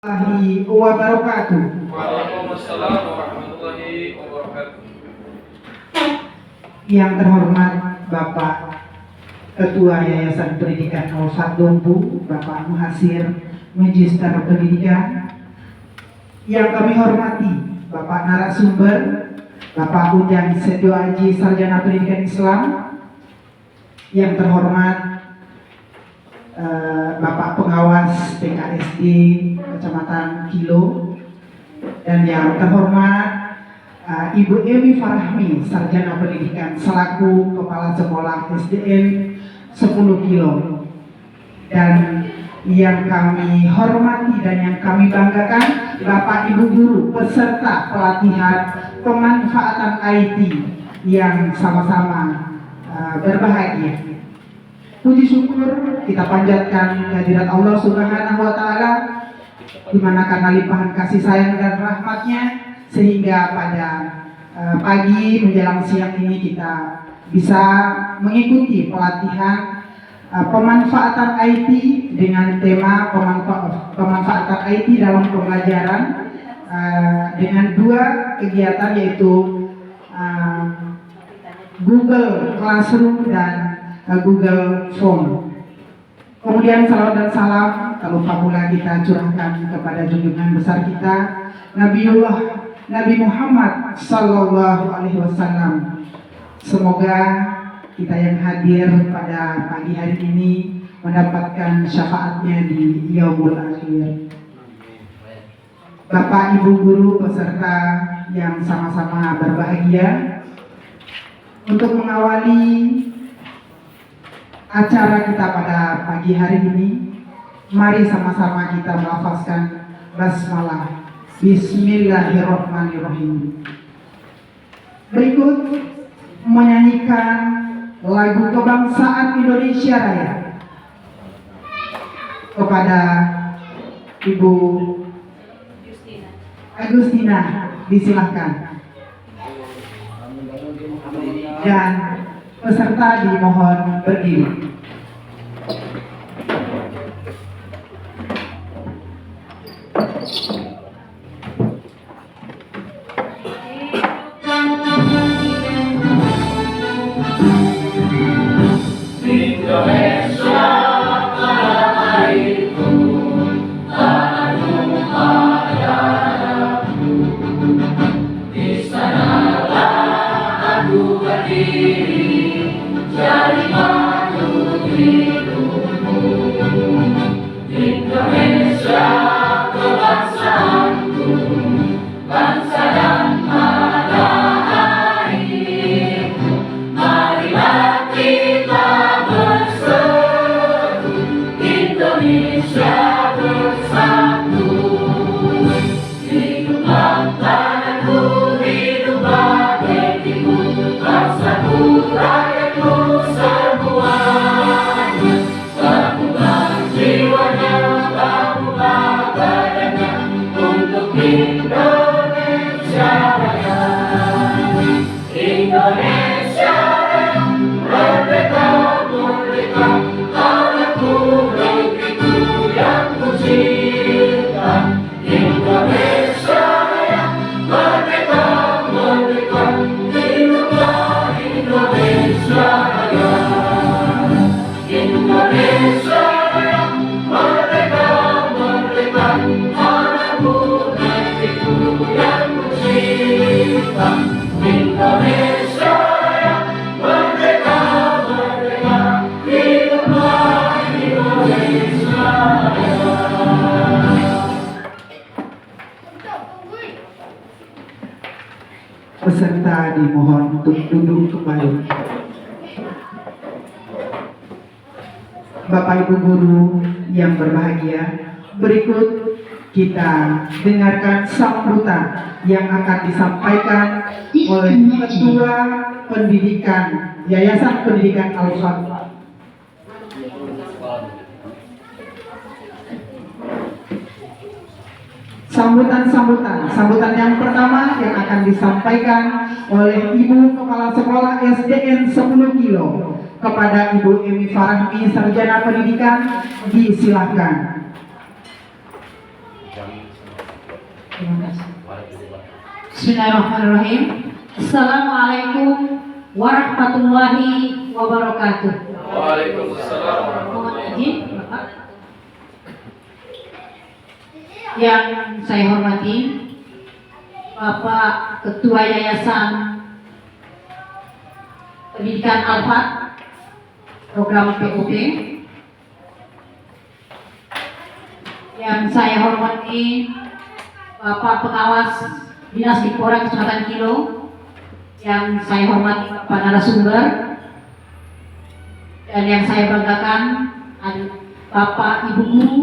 Warahmatullahi wabarakatuh. Waalaikumsalam warahmatullahi wabarakatuh. Yang terhormat Bapak Ketua Yayasan Pendidikan Al-Fat Dompu, Bapak Muhasir Magister Pendidikan. Yang kami hormati Bapak narasumber, Bapak Ujang Setio Aji, Sarjana Pendidikan Islam. Yang terhormat Bapak Pengawas PKSD Kecamatan Kilo, dan yang terhormat Ibu Emi Farahmi, Sarjana Pendidikan selaku Kepala Sekolah SDN 10 Kilo, dan yang kami hormati dan yang kami banggakan Bapak Ibu Guru peserta pelatihan pemanfaatan IT yang sama-sama berbahagia. Puji syukur kita panjatkan kehadirat Allah Subhanahu wa Ta'ala, di mana karena limpahan kasih sayang dan rahmatnya, sehingga pada pagi menjelang siang ini kita bisa mengikuti pelatihan pemanfaatan IT dengan tema pemanfaatan IT dalam pembelajaran, dengan dua kegiatan, yaitu Google Classroom dan Google Form. Kemudian salawat dan salam tak lupa pula kita curahkan kepada junjungan besar kita Nabi Muhammad Sallallahu Alaihi Wasallam. Semoga kita yang hadir pada pagi hari ini mendapatkan syafaatnya di yaumul akhir. Bapak Ibu guru peserta yang sama-sama berbahagia, untuk mengawali acara kita pada pagi hari ini, mari sama-sama kita melafazkan basmalah. Bismillahirrahmanirrahim. Berikut menyanyikan lagu kebangsaan Indonesia Raya kepada Ibu Agustina, disilahkan. Dan peserta dimohon berdiri. Peserta dimohon untuk duduk kembali. Bapak Ibu guru yang berbahagia, berikut kita dengarkan sambutan yang akan disampaikan oleh Ketua Pendidikan Yayasan Pendidikan Al-Fat. Sambutan yang pertama yang akan disampaikan oleh Ibu Kepala Sekolah SDN 10 Kilo kepada Ibu Emi Farahmi, Sarjana Pendidikan, disilahkan. Terima kasih. Bismillahirrahmanirrahim. Assalamualaikum warahmatullahi wabarakatuh. Waalaikumsalam. Mohon izin, Bapak. Yang saya hormati Bapak Ketua Yayasan Pendidikan Al-Fat Program POP. Yang saya hormati Bapak Pengawas Dinas Dikpora Kecamatan Kilo. Yang saya hormati Bapak narasumber. Dan yang saya banggakan adalah Bapak Ibu Guru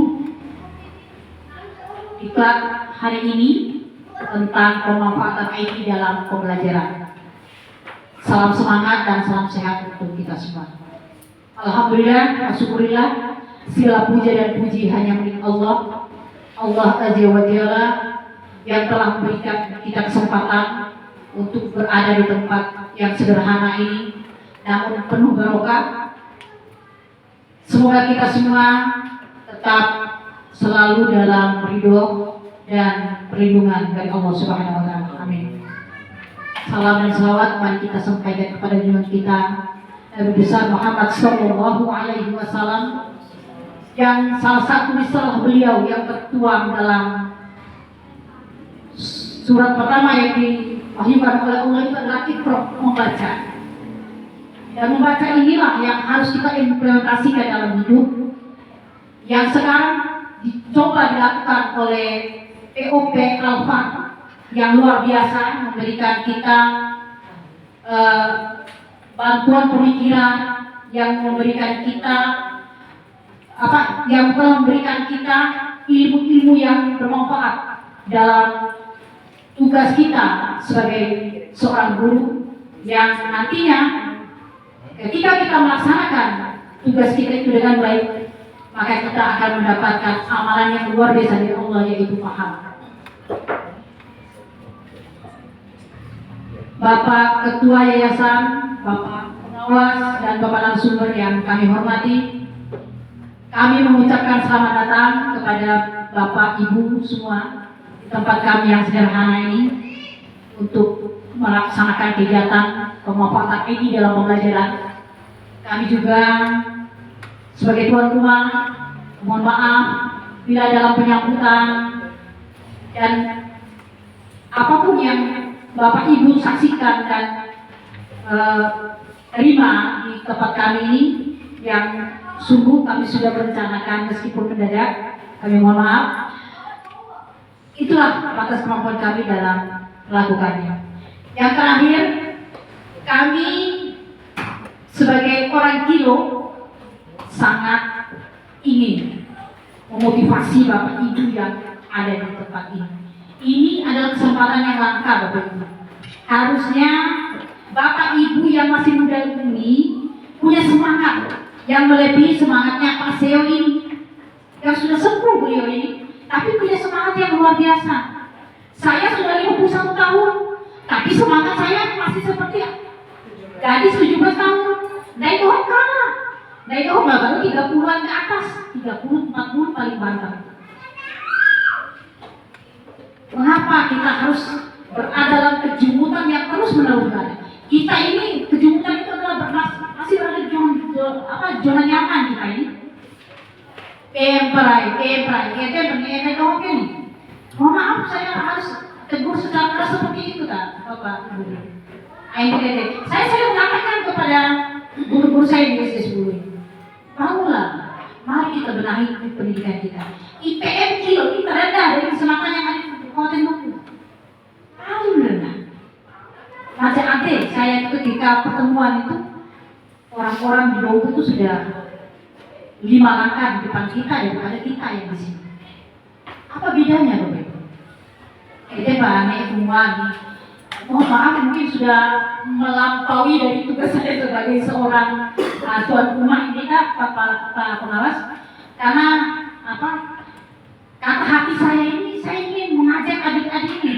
diklat hari ini tentang pemanfaatan IT dalam pembelajaran. Salam semangat dan salam sehat untuk kita semua. Alhamdulillah, syukurillah, segala puja dan puji hanya milik Allah. Allah Azza wa Jalla yang telah memberikan kita kesempatan untuk berada di tempat yang sederhana ini, namun penuh barokah. Semoga kita semua tetap selalu dalam ridho dan perlindungan dari Allah Subhanahu wa Ta'ala. Amin. Salam dan salawat mari kita sampaikan kepada junjungan kita Nabi besar Muhammad Sallallahu Alaihi Wasallam, yang salah satu risalah beliau yang tertuang dalam surat pertama yang diwahyukan oleh Allah itu adalah Iqra, membaca. Dan membaca inilah yang harus kita implementasikan dalam hidup, yang sekarang dicoba dilakukan oleh POP Al-Fat yang luar biasa, memberikan kita bantuan pemikiran, yang memberikan kita yang telah memberikan kita ilmu-ilmu yang bermanfaat dalam tugas kita sebagai seorang guru, yang nantinya ketika kita melaksanakan tugas kita itu dengan baik, maka kita akan mendapatkan amalan yang luar biasa dari Allah, yaitu paham. Bapak Ketua Yayasan, Bapak Pengawas, dan Bapak narasumber yang kami hormati, kami mengucapkan selamat datang kepada Bapak Ibu semua di tempat kami yang sederhana ini untuk melaksanakan kegiatan pemanfaatan IT dalam pembelajaran. Kami juga sebagai tuan rumah, mohon maaf bila dalam penyambutan dan apapun yang Bapak Ibu saksikan dan terima di tempat kami ini, yang sungguh kami sudah merencanakan meskipun mendadak, kami mohon maaf. Itulah batas kemampuan kami dalam melakukannya. Yang terakhir, kami sebagai orang Kilo sangat ingin memotivasi Bapak Ibu yang ada di tempat ini. Ini adalah kesempatan yang langka, Bapak Ibu. Harusnya Bapak Ibu yang masih muda ini punya semangat yang melebihi semangatnya Pak Seo ini, yang sudah sepuh beliau ini, tapi punya semangat yang luar biasa. Saya sudah 51 tahun, tapi semangat saya masih seperti gadis 17 tahun. Naik doang kalah. Naik doang baru 30-an ke atas, 30, 40 paling banter. Mengapa kita harus berada dalam kejumutan yang terus menerus ada? Kita ini kejumutan itu adalah masih berada di zona nyaman kita ini. Emprai, doang ini. Mohon maaf, saya harus tegur secara keras seperti itu kan, Bapak Guru. Saya mengatakan kepada guru-guru saya di SD 10, bangunlah, mari kita benahi pendidikan kita. IPM Kilo ini terendah dari kesempatan yang ada di Kabupaten Bengkulu. Paling rendah. Macam adik saya ketika pertemuan itu, orang-orang di Bengkulu itu sudah 5 langkah di depan kita daripada kita yang di sini. Apa bedanya, Bapak Ibu? Kita banyak semua nih. Mohon maaf, mungkin sudah melampaui dari tugas saya sebagai seorang tuan rumah ini, Pak Pengawas. Karena kata hati saya ini, saya ingin mengajak adik-adik ini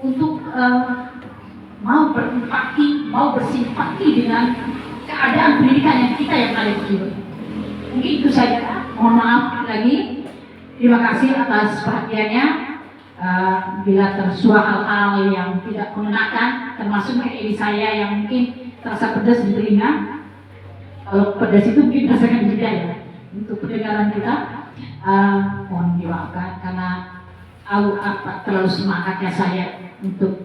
untuk mau berempati, mau bersimpati dengan keadaan pendidikan yang kita yang ada di sini. Mungkin itu saja. Mohon maaf lagi. Terima kasih atas perhatiannya. bila tersuah hal-hal yang tidak mengenakan, termasuk diri saya yang mungkin terasa pedas di telinga. Kalau pedas itu mungkin rasakan juga ya untuk pendengaran kita. Mohon dimaafkan karena terlalu semangatnya saya untuk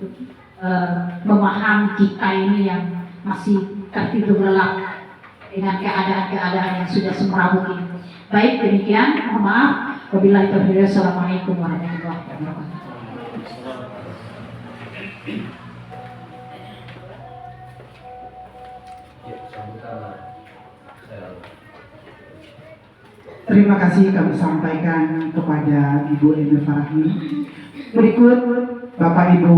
memahami kita ini yang masih tertidur lelap dengan keadaan-keadaan yang sudah semerawut ini. Baik, demikian, mohon maaf. Wabillahi taufiq. Assalamualaikum warahmatullahi wabarakatuh. Terima kasih kami sampaikan kepada Ibu Emil Farahmi. Berikut Bapak Ibu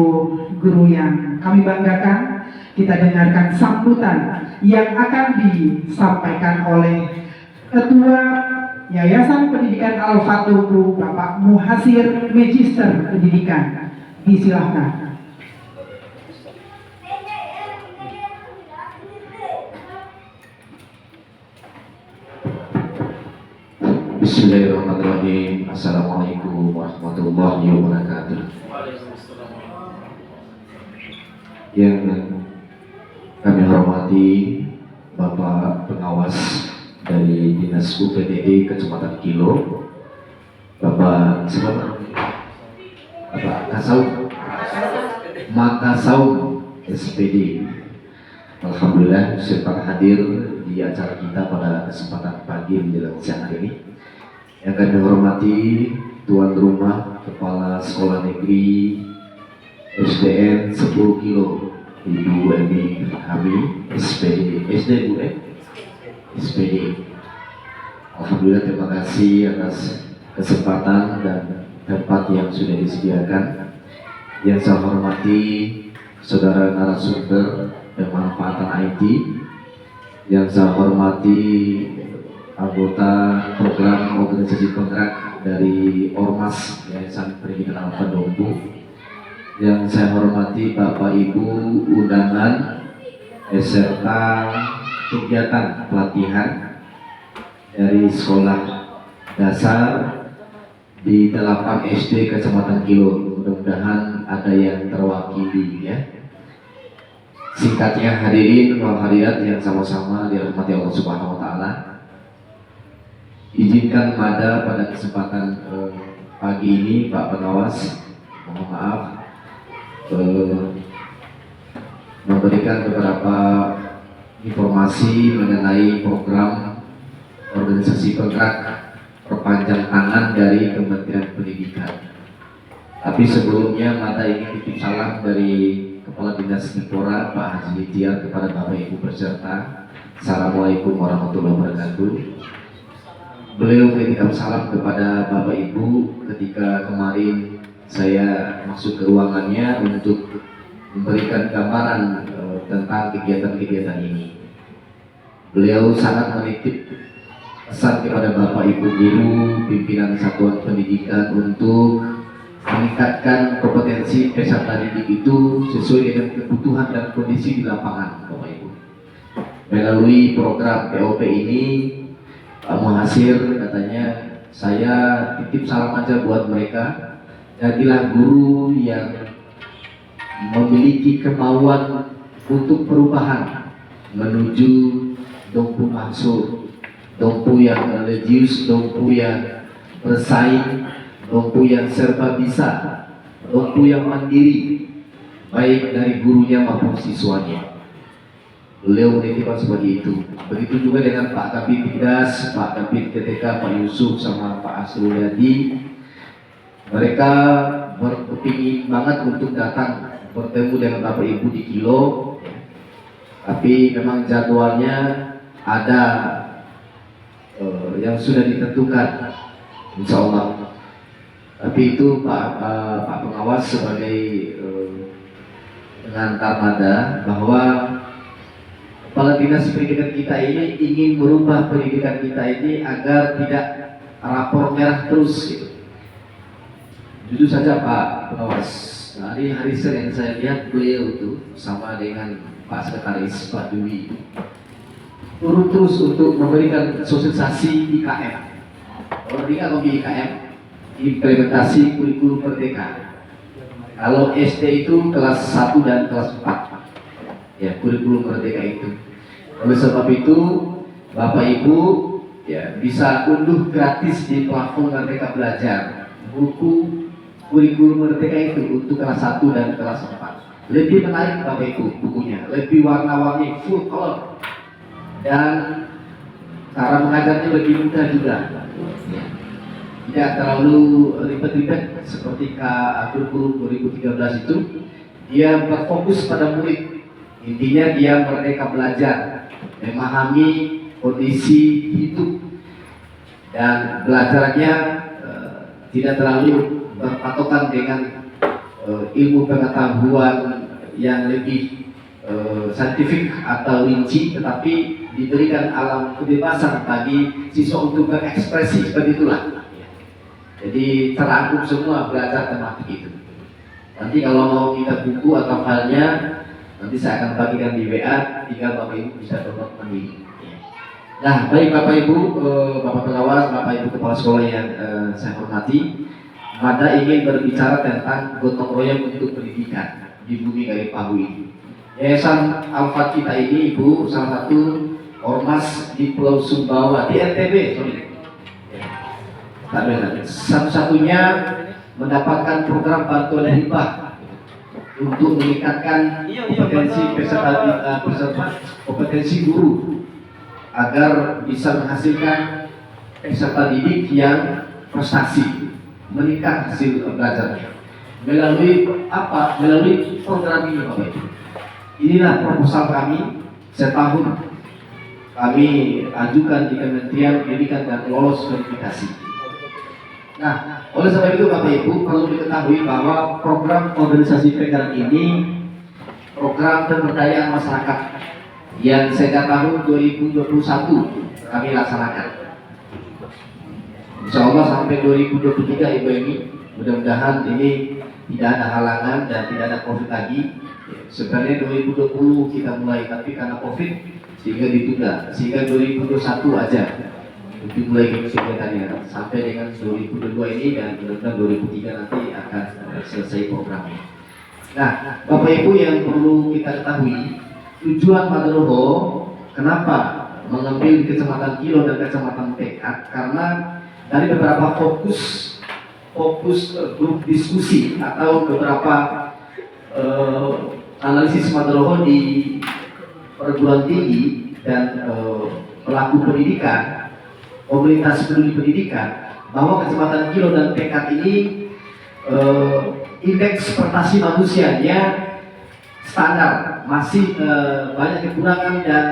guru yang kami banggakan, kita dengarkan sambutan yang akan disampaikan oleh Ketua Yayasan Pendidikan Al-Fathu Bapak Muhasir Magister Pendidikan. Disilahkan. Bismillahirrahmanirrahim. Assalamualaikum warahmatullahi wabarakatuh. Yang kami hormati Bapak Pengawas dari Dinas UPTD Kecamatan Kilo, Bapak Makasaum SPD. Alhamdulillah sempat hadir di acara kita pada kesempatan pagi menjelang siang hari ini. Yang kami hormati tuan rumah Kepala Sekolah Negeri SDN 10 Kilo Ibu Emi Hami SPD. SD Bu SPD. Alhamdulillah, terima kasih atas kesempatan dan tempat yang sudah disediakan. Yang saya hormati saudara narasumber pemanfaatan IT, yang saya hormati anggota program organisasi penggerak dari Ormas Yayasan Pendidikan Alfa Dompu, yang saya hormati Bapak Ibu undangan beserta kegiatan pelatihan dari sekolah dasar di 8 SD Kecamatan Kilo. Mudah-mudahan ada yang terwakili ya. Singkatnya, hadirin wal hadirat yang sama-sama dirahmati Allah Subhanahu wa taala. Izinkan Mada pada kesempatan pagi ini, Pak Pengawas, mohon maaf, memberikan beberapa informasi mengenai program organisasi penggerak perpanjang tangan dari Kementerian Pendidikan. Tapi sebelumnya Mada ingin titip salam dari Kepala Dinas Nipora Pak Haji Tiar kepada Bapak Ibu peserta. Assalamualaikum warahmatullahi wabarakatuh. Beliau menitipkan salam kepada Bapak Ibu ketika kemarin saya masuk ke ruangannya untuk memberikan gambaran tentang kegiatan-kegiatan ini. Beliau sangat menitip pesan kepada Bapak Ibu guru pimpinan satuan pendidikan untuk meningkatkan kompetensi peserta didik itu sesuai dengan kebutuhan dan kondisi di lapangan, Bapak Ibu. Melalui program POP ini, Pak Muhasir katanya, saya titip salam aja buat mereka. Jadilah guru yang memiliki kemauan untuk perubahan menuju dompu maksud, dompu yang religius, dompu yang bersaing, dompu yang serba bisa, dompu yang mandiri, baik dari gurunya maupun siswanya. Beliau menitipkan seperti itu. Begitu juga dengan Pak Kabid Tidas, Pak Kabid TTK, Pak Yusuf, sama Pak Asrul Yadi. Mereka berkepingin banget untuk datang bertemu dengan Bapak Ibu di Kilo, tapi memang jadwalnya ada yang sudah ditentukan, insya Allah. Tapi itu Pak Pengawas sebagai pengantar Mada bahwa Kepala Dinas Pendidikan kita ini ingin merubah pendidikan kita ini agar tidak rapor merah terus gitu. Jujur saja Pak Pengawas, hari Senin saya lihat beliau itu sama dengan Pak Sekretaris Pak Dwi turun terus untuk memberikan sosialisasi IKM. Kalau dia ngomong IKM, implementasi kurikulum merdeka. Kalau SD itu kelas 1 dan kelas 4, ya kurikulum merdeka itu. Oleh sebab itu, Bapak Ibu ya bisa unduh gratis di platform Merdeka Belajar buku kurikulum merdeka itu untuk kelas 1 dan kelas 4. Lebih menarik Bapak Ibu bukunya, lebih warna-warni, full color, dan cara mengajarnya lebih mudah juga. Ya. Tidak terlalu ribet-ribet seperti kurikulum 2013 itu. Dia berfokus pada murid. Intinya dia merdeka belajar, memahami kondisi hidup, dan belajarnya tidak terlalu berpatokan dengan ilmu pengetahuan yang lebih saintifik atau rinci, tetapi diberikan alam kebebasan bagi siswa untuk berekspresi, seperti itulah. Jadi terangkum semua belajar tematik itu. Nanti kalau mau minta buku atau filenya, nanti saya akan bagikan di WA, tinggal Bapak Ibu bisa download mandiri. Nah, baik Bapak Ibu, Bapak pengawas, Bapak Ibu kepala sekolah yang saya hormati, Mada ingin berbicara tentang gotong royong untuk pendidikan di Bumi Gayo Pahu ini. Yayasan Alfa kita ini, Ibu, salah satu ormas di Pulau Sumbawa, di NTB, satu-satunya mendapatkan program bantuan hibah untuk meningkatkan kompetensi guru agar bisa menghasilkan peserta didik yang prestasi, meningkat hasil belajarnya. Melalui apa? Melalui program ini, Bapak Ibu. Inilah proposal kami setahun kami ajukan di Kementerian Pendidikan dan lolos verifikasi. Nah, oleh sebab itu Bapak Ibu perlu diketahui bahwa program organisasi penggerak ini program pemberdayaan masyarakat yang sejak tahun 2021 kami laksanakan. Insya Allah sampai 2023 Ibu ini, mudah-mudahan ini tidak ada halangan dan tidak ada COVID lagi. Sebenarnya 2020 kita mulai, tapi karena COVID sehingga ditunda, sehingga 2021 aja untuk mulai kegiatannya sampai dengan 2022 ini, dan mudah-mudahan 2003 nanti akan selesai programnya. Nah, Bapak Ibu yang perlu kita ketahui, tujuan Madroho kenapa mengambil di Kecamatan Kilo dan Kecamatan Pekat, karena dari beberapa fokus grup diskusi atau beberapa analisis Madroho di perguruan tinggi dan pelaku pendidikan, komunitas peduli pendidikan, bahwa Kecamatan Kilo dan Pekat ini indeks prestasi manusianya standar, masih banyak kekurangan, dan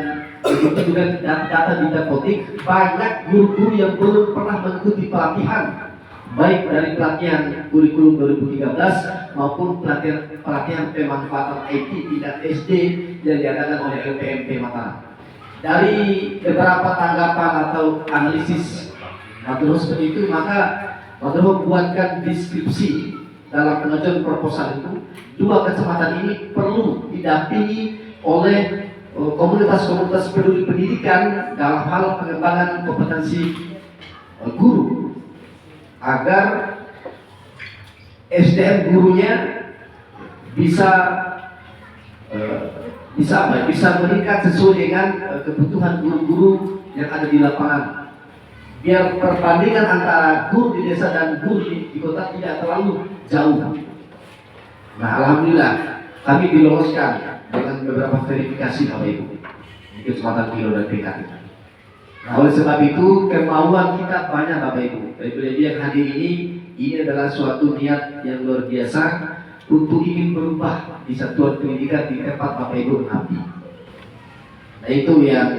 begitu juga data di Dapodik banyak guru-guru yang belum pernah mengikuti pelatihan, baik dari pelatihan kurikulum 2013 maupun pelatihan pemanfaatan IT tingkat SD yang diadakan oleh LPMP Mataram. Dari beberapa tanggapan atau analisis Madroho seperti itu, maka Madroho buatkan deskripsi dalam pengajuan proposal itu. Dua kecamatan ini perlu didampingi oleh komunitas-komunitas peduli pendidikan dalam hal pengembangan kompetensi guru, agar SDM gurunya bisa meningkat sesuai dengan kebutuhan guru-guru yang ada di lapangan, biar perbandingan antara guru di desa dan guru di kota tidak terlalu jauh. Nah, alhamdulillah kami diloloskan dengan beberapa verifikasi Bapak Ibu di Kecamatan Kilo dan Pekat. Nah, oleh sebab itu kemauan kita banyak Bapak Ibu. Ibu yang hadir ini adalah suatu niat yang luar biasa untuk ingin berubah di satuan pendidikan di tempat Bapak Ibu mengabdi. Nah, itu yang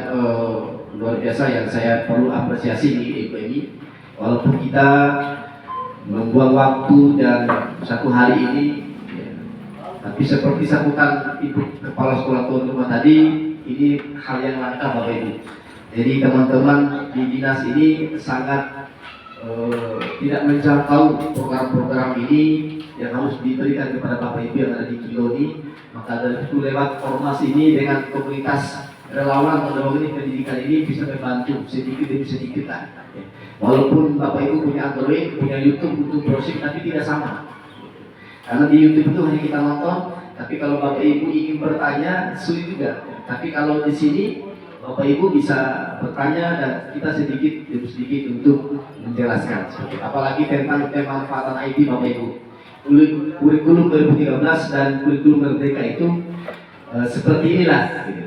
luar biasa yang saya perlu apresiasi di Ibu ini. Walaupun kita membuang waktu dan satu hari ini, ya, tapi seperti sambutan Ibu Kepala Sekolah Tuan Rumah tadi, ini hal yang langka Bapak Ibu. Jadi teman-teman di dinas ini sangat tidak menjangkau program-program ini yang harus diberikan kepada Bapak Ibu yang ada di Kilo ini. Maka dari itu lewat ormas ini dengan komunitas relawan mendorong pendidikan ini bisa membantu sedikit demi sedikit lah. Walaupun Bapak Ibu punya Android, punya YouTube untuk browsing, tapi tidak sama. Karena di YouTube itu hanya kita nonton, tapi kalau Bapak Ibu ingin bertanya sulit juga. Tapi kalau di sini Bapak Ibu bisa bertanya dan kita sedikit demi sedikit untuk menjelaskan. Apalagi tentang pemanfaatan IT Bapak Ibu. Kurikulum 2013 dan kurikulum Merdeka itu seperti inilah. Gitu.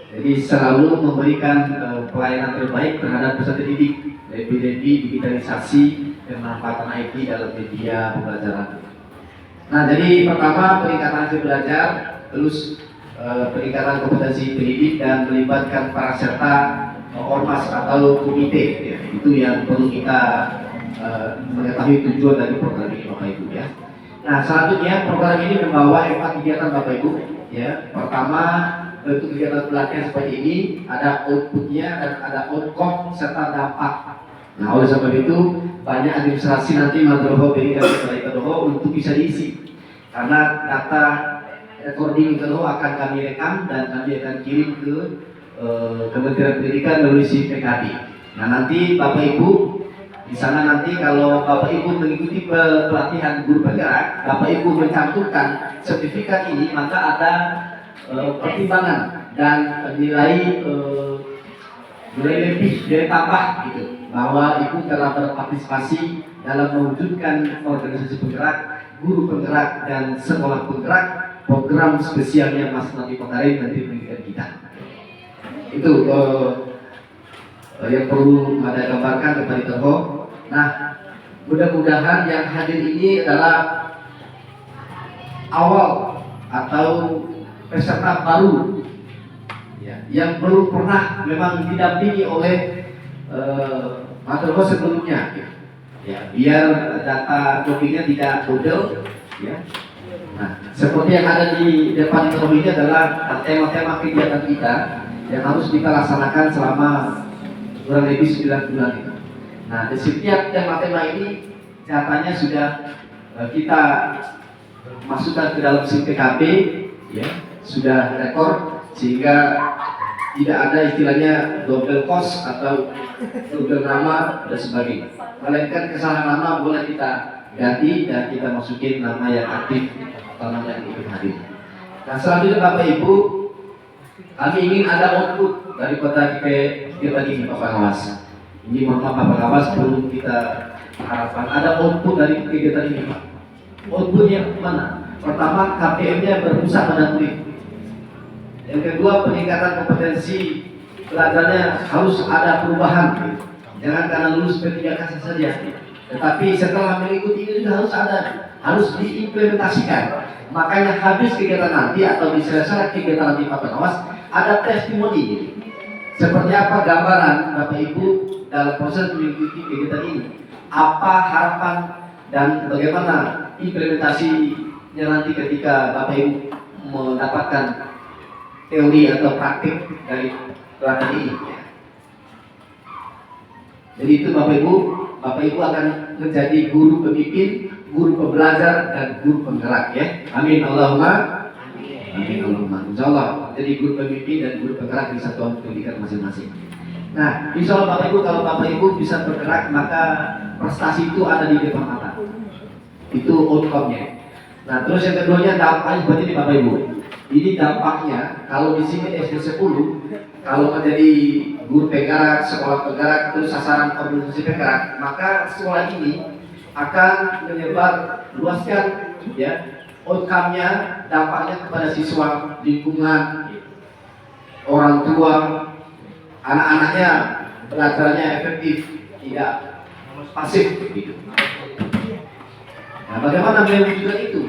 Jadi selalu memberikan pelayanan terbaik terhadap peserta didik, lebih-lebih digitalisasi pemanfaatan IT dalam media pembelajaran. Nah, jadi pertama peningkatan hasil belajar, terus peningkatan kompetensi pendidik dan melibatkan para serta ormas atau komite. Ya. Itu yang perlu kita mengetahui tujuan dari program ini, Bapak Ibu ya. Nah, selanjutnya program ini membawa 4 kegiatan Bapak Ibu. Ya, pertama untuk kegiatan pelatihan seperti ini ada outputnya dan ada outcome serta dampak. Nah, oleh sebab itu banyak administrasi nanti Madroho berikan kepada Madroho untuk bisa diisi. Karena data recording Madroho akan kami rekam dan kami akan kirim ke Kementerian Pendidikan melalui PKB. Nah, nanti Bapak Ibu di sana nanti kalau Bapak Ibu mengikuti pelatihan guru penggerak, Bapak Ibu mencantumkan sertifikat ini, maka ada pertimbangan dan nilai lebih, nilai tambah gitu, bahwa Ibu telah berpartisipasi dalam mewujudkan organisasi penggerak, guru penggerak dan sekolah penggerak, program spesialnya Mas Nadiem Makarim Menteri Pendidikan kita. Itu yang perlu ada gambarkan kepada Terho. Nah, mudah-mudahan yang hadir ini adalah awal atau peserta baru ya, yang belum pernah memang didampingi oleh Terho sebelumnya ya, biar data topiknya tidak bodel ya. Nah, seperti yang ada di depan Terho ini adalah tema-tema kegiatan kita yang harus kita laksanakan selama kurang lebih 9 bulan itu. Nah, di setiap tema-tema ini nyatanya sudah kita masukkan ke dalam SIM PKB, ya, sudah rekor sehingga tidak ada istilahnya double cost atau double nama dan sebagainya. Melainkan kesalahan nama boleh kita ganti dan kita masukin nama yang aktif atau nama yang ikut hadir. Nah, selanjutnya Bapak Ibu, kami ingin ada output daripada kita ini Bapak Pengawas. Ini mohon maaf Bapak Pengawas, belum kita harapkan ada output dari kegiatan ini Pak. Outputnya mana? Pertama, KPM-nya berpusat pada murid. Yang kedua, peningkatan kompetensi belajarnya harus ada perubahan. Jangan karena lulus P3K saja. Tetapi setelah mengikuti ini juga harus ada, harus diimplementasikan. Makanya habis kegiatan nanti atau di selesai kegiatan nanti Pak Pengawas ada testimoni. Seperti apa gambaran Bapak Ibu dalam proses mengikuti kegiatan ini? Apa harapan dan bagaimana implementasinya nanti ketika Bapak Ibu mendapatkan teori atau praktik dari pelatihan ini? Jadi itu Bapak Ibu akan menjadi guru pemimpin, guru pembelajar dan guru penggerak ya. Amin Allahumma. Amin Allahumma. Insyaallah jadi guru pemimpin dan guru penggerak di satuan pendidikan masing-masing. Nah, insyaallah Bapak Ibu, kalau Bapak Ibu bisa bergerak maka prestasi itu ada di depan mata. Itu outcome-nya. Nah, terus yang keduanya dampaknya seperti ini Bapak Ibu. Ini dampaknya kalau di sini SD 10, kalau menjadi guru penggerak, sekolah penggerak, terus sasaran organisasi penggerak, maka sekolah ini akan menyebar luaskan ya outcome-nya, dampaknya kepada siswa, lingkungan, orang tua, anak-anaknya belajarnya efektif, tidak pasif gitu. Nah, bagaimana mewujudkan itu?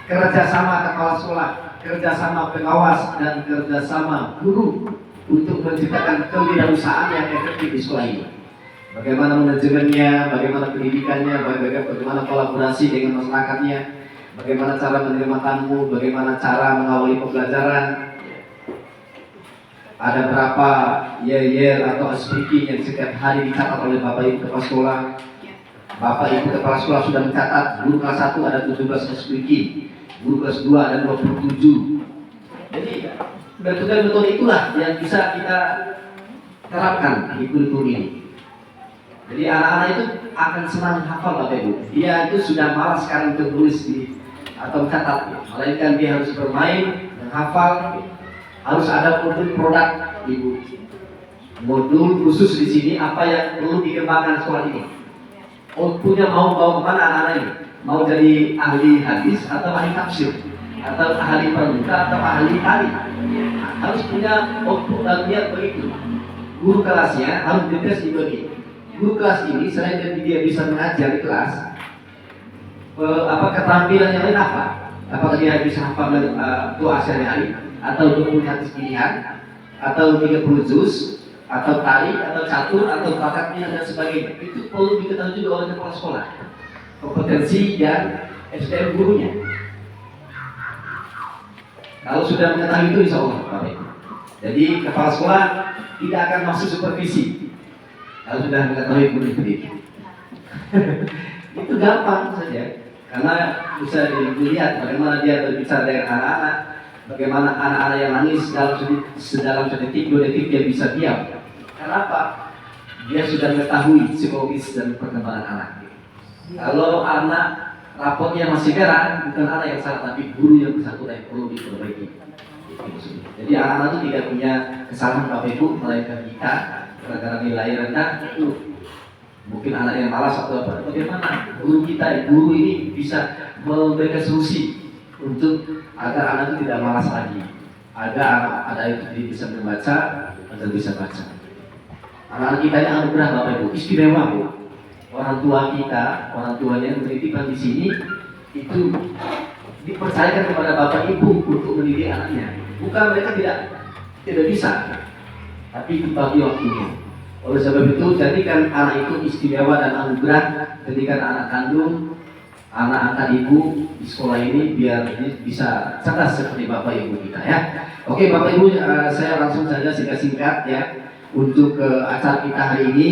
Kerjasama kepala sekolah, kerjasama pengawas dan kerjasama guru untuk menciptakan kewirausahaan yang efektif di sekolah ini. Bagaimana manajemennya, bagaimana pendidikannya, bagaimana kolaborasi dengan masyarakatnya, bagaimana cara menerima tamu, bagaimana cara mengawali pembelajaran. Ada berapa YR atau speaking yang setiap hari dicatat oleh Bapak Ibu kepala sekolah. Bapak Ibu kepala sekolah sudah mencatat guru kelas 1 ada 17 speaking, guru kelas 2 ada 27. Jadi metode-metode itulah yang bisa kita terapkan di kurikulum ini. Jadi anak-anak itu akan senang hafal Bapak Ibu. Dia itu sudah malas sekarang untuk tulis di atau mencatat, melainkan dia harus bermain, menghafal, harus ada modul produk Ibu. Modul khusus di sini apa yang perlu dikembangkan sekolah ini. Punya mau bawa kemana anak-anak ini? Mau jadi ahli hadis atau ahli tafsir, atau ahli pramuka atau ahli tari? Harus punya output dan niat begitu. Guru kelasnya harus diberi dibagi. Guru kelas ini selain dari dia bisa mengajar di kelas, keterampilan yang lain apa? Apakah dia bisa hafal doa sehari-hari, atau 20 hadis pilihan, atau 30 juz, atau tari, atau catur, atau bakatnya dan sebagainya. Itu perlu diketahui juga oleh kepala sekolah. Kompetensi dan SDM gurunya. Kalau sudah mengetahui itu, insya Allah Bapak Ibu. Jadi kepala sekolah tidak akan masuk supervisi. Kalau sudah mengetahui guru itu, itu gampang saja. Karena bisa dilihat bagaimana dia berbicara dengan anak-anak, bagaimana anak-anak yang nangis dalam sedetik 2 detik dia bisa diam. Kenapa? Dia sudah mengetahui psikologis dan perkembangan anak. Kalau anak rapotnya masih merah, bukan anak yang salah, tapi guru yang bersangkutan yang perlu diperbaiki. Jadi anak-anak itu tidak punya kesalahan Bapak Ibu, melainkan kita gara-gara nilai rendah itu. Mungkin anak yang malas atau apa, bagaimana guru ini bisa memberikan solusi untuk agar anak itu tidak malas lagi, agar anak itu bisa membaca dan bisa baca. Anak-anak kita ini anugerah Bapak Ibu, istimewa Bu. Orang tua kita, orang tuanya yang menitipkan di sini itu dipercayakan kepada Bapak Ibu untuk mendidik anaknya. Bukan mereka tidak bisa, tapi dibagi waktunya. Oleh sebab itu, jadikan anak itu istimewa dan anugerah, jadikan anak kandung, anak angkat ibu di sekolah ini biar bisa cerdas seperti Bapak Ibu kita ya. Oke Bapak Ibu, saya langsung saja singkat-singkat ya untuk acara kita hari ini.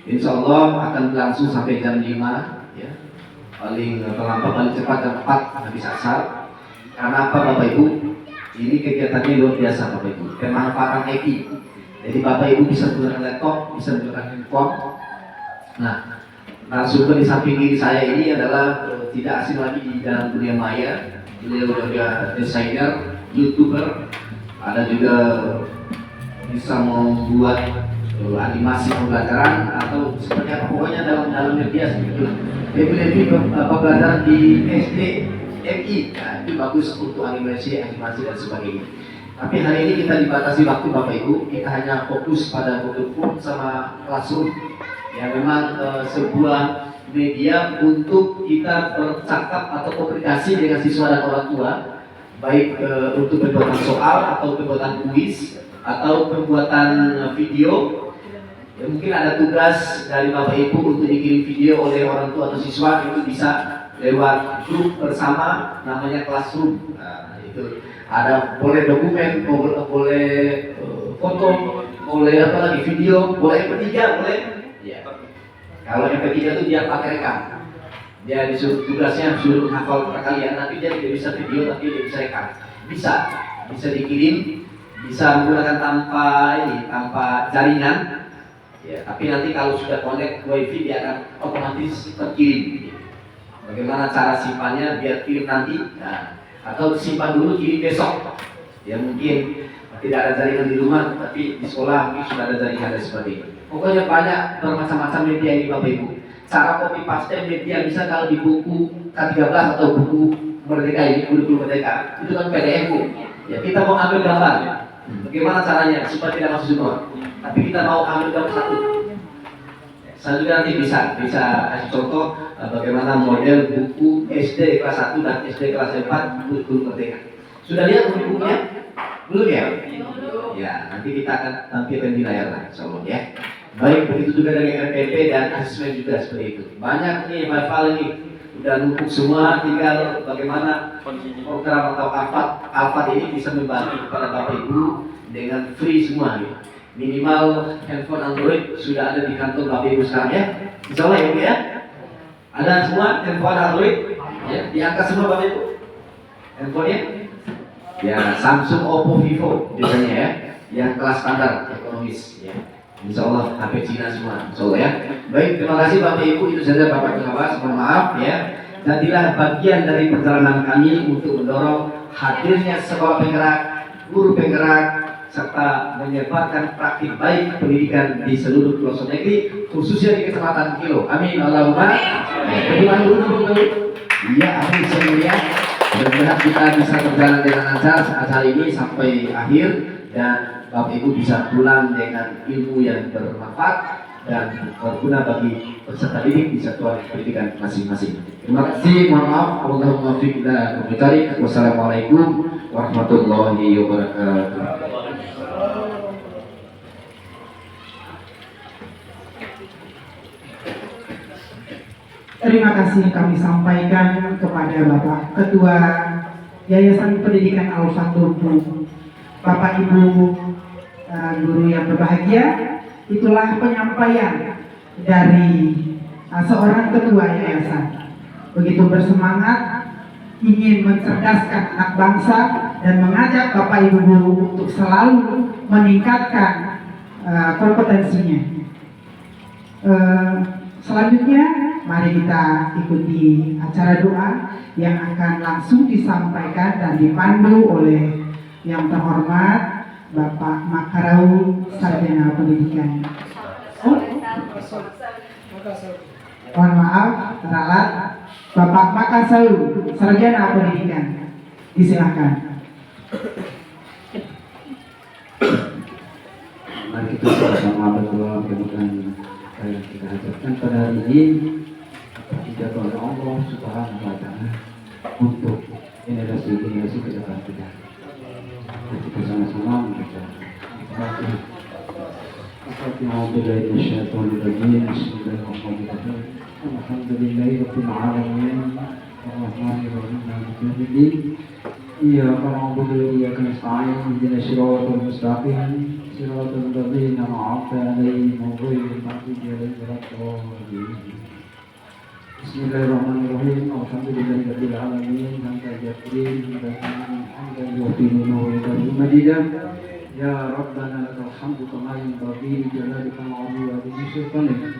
Insya Allah akan berlangsung sampai jam 5 ya. Paling terlambat, paling cepat jam 4 habis asar. Karena apa Bapak Ibu? Ini kegiatannya luar biasa Bapak Ibu. Pemanfaatan IT. Jadi Bapak Ibu bisa menggunakan laptop, bisa menggunakan handphone. Nah, narasumber di samping diri saya ini adalah tidak asing lagi di dalam dunia maya. Beliau juga desainer, YouTuber, ada juga bisa membuat animasi pembelajaran atau seperti apa, pokoknya dalam media seperti itu. Lebih pembelajaran di SD, MI, nah, itu bagus untuk animasi dan sebagainya. Tapi hari ini kita dibatasi waktu Bapak Ibu, kita hanya fokus pada Google sama Classroom yang memang sebuah media untuk kita bercakap atau komunikasi dengan siswa dan orang tua, baik untuk pembuatan soal atau pembuatan kuis atau pembuatan video. Ya, mungkin ada tugas dari Bapak Ibu untuk dikirim video oleh orang tua atau siswa, itu bisa lewat grup bersama namanya Classroom. Nah, itu ada boleh dokumen, boleh foto, boleh apa lagi video, boleh MP3, boleh. Ya. Kalau MP3 itu dia pakai rekam. Dia disuruh tugasnya suruh hafal perkalian, tapi dia tidak bisa video, tapi dia bisa rekam. Bisa dikirim, bisa menggunakan tanpa jaringan. Ya, tapi nanti kalau sudah connect WiFi dia akan otomatis terkirim. Bagaimana cara simpannya biar kirim nanti? Nah, atau simpan dulu kirim besok. Ya mungkin tidak ada jaringan di rumah, tapi di sekolah mungkin sudah ada jaringan dan sebagainya. Pokoknya banyak bermacam-macam media ini Bapak Ibu. Cara copy paste media bisa kalau di buku K13 atau buku Merdeka ini, buku Merdeka, itu kan PDF Bu. Ya kita mau ambil gambar. Bagaimana caranya supaya tidak masuk semua? Tapi kita mau ambil gambar satu. Saya juga nanti bisa kasih contoh bagaimana model buku SD kelas 1 dan SD kelas 4 buku Merdeka. Sudah lihat bukunya? Belum ya? Ya, nanti kita akan tampilkan di layar lah, insyaallah ya. Baik, begitu juga dengan RPP dan asesmen juga seperti itu. Banyak nih file ini udah numpuk semua, tinggal bagaimana program atau Alphard ini bisa membantu kepada Bapak Ibu dengan free semua gitu. Minimal handphone Android sudah ada di kantong Bapak Ibu sekarang ya. Insyaallah ya Bu ya. Ada semua handphone Android ya, diangkat semua Bapak Ibu. Handphonenya ya Samsung, Oppo, Vivo biasanya ya, yang kelas standar ekonomis ya. Insya Allah HP Cina semua, Insya Allah ya. Baik, terima kasih Bapak Ibu, itu saja Bapak Pengawas, mohon maaf ya. Jadilah bagian dari perjalanan kami untuk mendorong hadirnya sekolah penggerak, guru penggerak, serta menyebarkan praktik baik pendidikan di seluruh pelosok negeri, khususnya di Kecamatan Kilo. Amin Allahumma. Bagaimana dulu? Ya, amin semuanya. Mudah-mudahan kita bisa berjalan dengan lancar acara ini sampai akhir dan Bapak Ibu bisa pulang dengan ilmu yang bermanfaat dan berguna bagi peserta didik di satuan pendidikan masing-masing. Terima kasih, mohon maaf. Allahumma fiq dan wassalamualaikum warahmatullahi wabarakatuh. Terima kasih kami sampaikan kepada Bapak Ketua Yayasan Pendidikan Al-Fatul, Bapak Ibu guru yang berbahagia. Itulah penyampaian dari seorang ketua yayasan. Begitu bersemangat ingin mencerdaskan anak bangsa dan mengajak Bapak Ibu guru untuk selalu meningkatkan kompetensinya. Selanjutnya mari kita ikuti acara doa yang akan langsung disampaikan dan dipandu oleh yang terhormat Bapak Makarau, Sarjana Pendidikan. Mohon maaf, teralat Bapak Makasau, Sarjana Pendidikan. Disilakan. Mari kita sama-sama berdoa mudah-mudahan yang kita hajatkan pada hari ini tidak oleh Allah Subhanahu wa Ta'ala untuk generasi ke depan kita. Kita sama-sama membaca. Bismillahirrahmanirrahim. Alhamdulillahirabbil alamin. Arrahmanirrahim. Maliki yaumiddin. Iyyaka na'budu wa iyyaka nasta'in. Ihdinas siratal mustaqim. Siratal ladzina an'amta 'alaihim ghairil maghdubi 'alaihim waladdallin. Bismillahirrahmanirrahim. Alhamdulillahirabbil alamin. Hamdan katsiran hamdan yu'tihi wa yu'tihi madidan. Ya Rabbana lakal hamdu kama yanbaghi li jalalika wa 'azimi sultanik.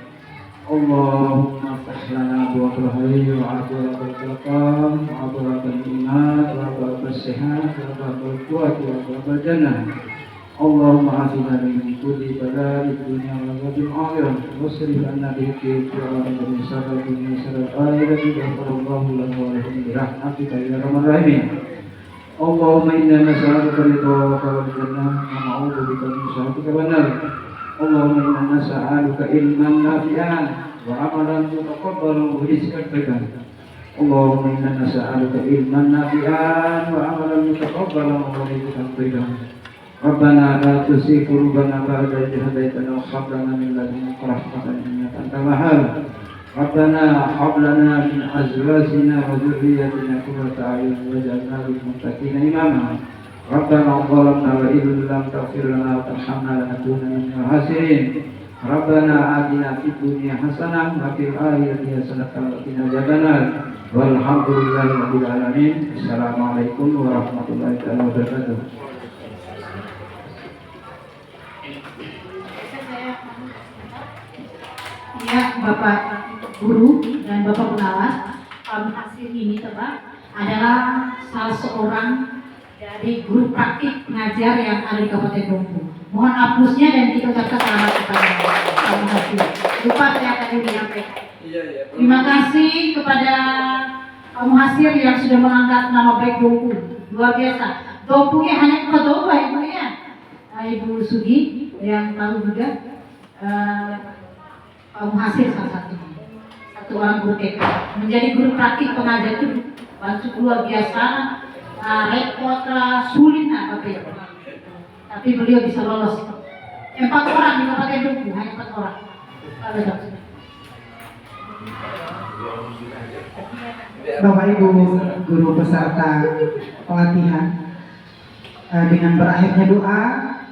Allahumma iftah lana abwaabal khair wa abwaabal barakah wa abwaabal iman wa abwaabal sihat wa abwaabal quwwati wa abwaabal jannah. Allahumma afina min kulli bala'id dunya wa ghadabil akhirah wasrif anna bihi wa min sharri dunya sharri akhirati ghafarallahu lana wa lakum bi rahmatika ya arhamar rahimin. Allahumma inna nas'aluka ridhaka wal jannah wa na'udzu bika min sakhatika wan nar. Allahumma inna nas'aluka ilman nafi'an wa amalan mutaqabbalan wa rizqan tayyiban. Allahumma inna nas'aluka ilman nafi'an wa amalan mutaqabbalan wa rizqan tayyiban. Rabbana la tuzigh qulubana ba'da idh hadaytana wa hab lana min ladunka rahmatan innaka antal wahhab. Rabbana hab lana min azwajina wa dhurriyyatina qurrata a'yun waj'alna lil muttaqina imama. Rabbana zalamna wa in lam taghfir lana wa tarhamna lanakunanna minal khasirin. Rabbana atina fid dunya hasanah wa fil akhirati hasanah wa qina adzabannar. Walhamdulillahi rabbil alamin. Assalamualaikum warahmatullahi wabarakatuh. Ya, Bapak Guru dan Bapak Pengawas, hasil ini adalah salah seorang dari guru praktik pengajar yang ada di Kabupaten Dompu. Mohon hapusnya dan kita ucapkan selamat kepada Pak Muhasir. Lupa saya tadi menyampaikan. Terima kasih kepada Pak Muhasir yang sudah mengangkat nama baik Dompu. Luar biasa. Dompu ya hanya ketua Ibu ya. Ibu Sugi yang tahu juga. Pak Muhasir salah satunya, satu orang guru TK menjadi guru praktik pengajar itu bantu luar biasa, repot, sulit Bapak Ibu. Tapi beliau bisa lolos 4 orang di Kabupaten Dompu, hanya 4 orang. Bapak Ibu guru peserta pelatihan, dengan berakhirnya doa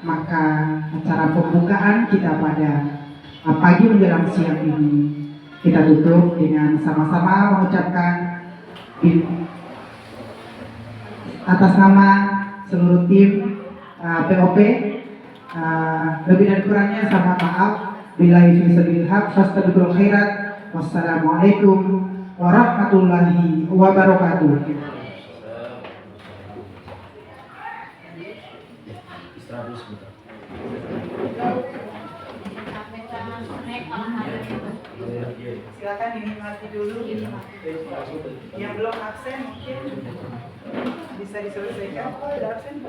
maka acara pembukaan kita pada pagi menjelang siang ini kita tutup dengan sama-sama mengucapkan atas nama seluruh tim POP. Lebih dan kurangnya sama maaf. Billahi fi sabilil haq, fastabiqul khairat. Wassalamualaikum warahmatullahi wabarakatuh. Silakan dinikmati dulu. Yang belum absen mungkin bisa diselesaikan. Oh, ada absen.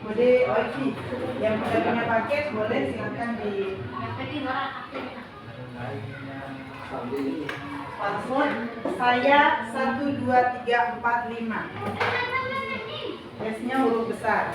Kode wifi yang sudah punya paket boleh silakan di password saya 12345. S-nya huruf besar.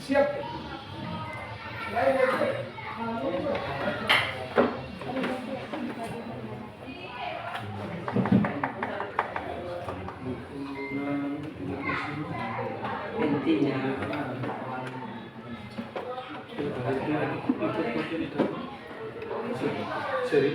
Siap. Seri.